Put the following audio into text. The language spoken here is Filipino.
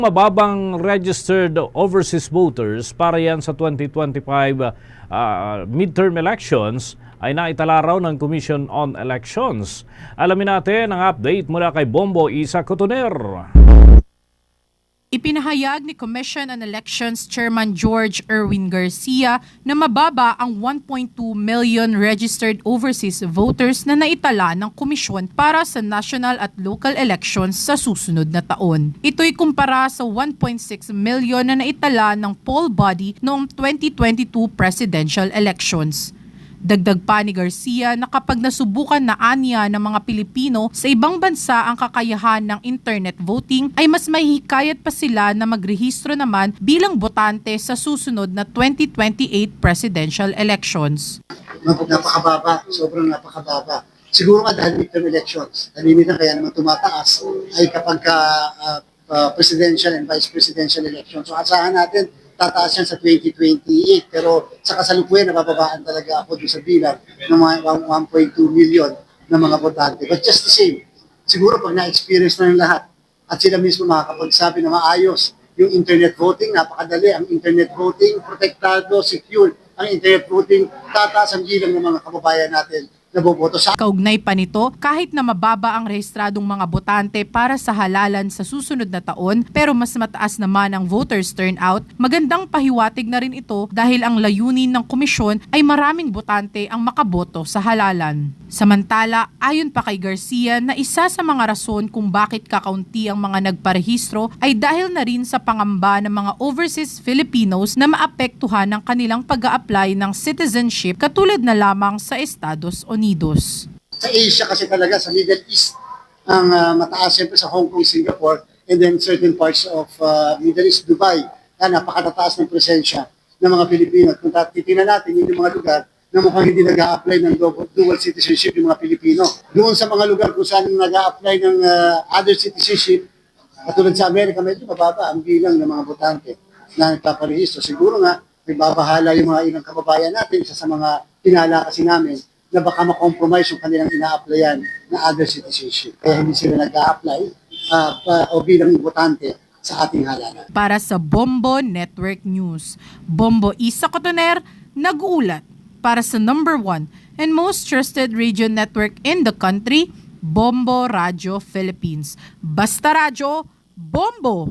Mababang registered overseas voters para yan sa 2025 midterm elections ay naitala raw ng Commission on Elections. Alamin natin ang update mula kay Bombo Isa Cotoner. Ipinahayag ni Commission on Elections Chairman George Erwin Garcia na mababa ang 1.2 million registered overseas voters na naitala ng komisyon para sa national at local elections sa susunod na taon. Ito'y kumpara sa 1.6 million na naitala ng poll body noong 2022 presidential elections. Dagdag pa ni Garcia na kapag nasubukan na anya ng mga Pilipino sa ibang bansa ang kakayahan ng internet voting ay mas mahihikayat pa sila na magrehistro naman bilang botante sa susunod na 2028 presidential elections. Napakababa, sobrang napakababa. Siguro nga dahil midterm elections, kalimitan kaya naman tumataas ay kapag presidential and vice presidential elections. So asahan natin tataas yan sa 2028. Pero sa kasalukuyan, nabababaan talaga ako doon sa bilang ng mga 1.2 million na mga botante. But just the same, siguro pag na-experience na ng lahat at sila mismo makakapagsabi na maayos yung internet voting, napakadali. Ang internet voting, protektado, secure. Ang internet voting, tataas ang bilang ng mga kababayan natin na boboto sa. Kaugnay pa nito, kahit na mababa ang rehistradong mga botante para sa halalan sa susunod na taon, pero mas mataas naman ang voters turnout, magandang pahiwatig na rin ito dahil ang layunin ng komisyon ay maraming botante ang makaboto sa halalan. Samantala, ayon pa kay Garcia na isa sa mga rason kung bakit kakaunti ang mga nagparehistro ay dahil na rin sa pangamba ng mga overseas Filipinos na maapektuhan ng kanilang pag-a-apply ng citizenship katulad na lamang sa Estados Unidos. Sa Asia kasi talaga, sa Middle East, ang mataas siyempre sa Hong Kong, Singapore, and then certain parts of Middle East, Dubai, napakatataas ng presensya ng mga Pilipino. At kung titingnan natin, yung mga lugar na mukhang hindi nag-a-apply ng dual citizenship yung mga Pilipino. Doon sa mga lugar kung saan nag-a-apply ng other citizenship, katulad sa Amerika, medyo mababa ang bilang ng mga botante na nagpaparehistro. Siguro nga, may babahala yung mga ilang kababayan natin, isa sa mga pinala kasi namin, na baka makompromise yung kanilang ina-applyan na other citizenship. Kaya hindi sila nag-a-apply o bilang botante sa ating halalan. Para sa Bombo Network News, Bombo Isa Cotoner, nag-uulat para sa number 1 and most trusted radio network in the country, Bombo Radio Philippines. Basta Radyo, Bombo!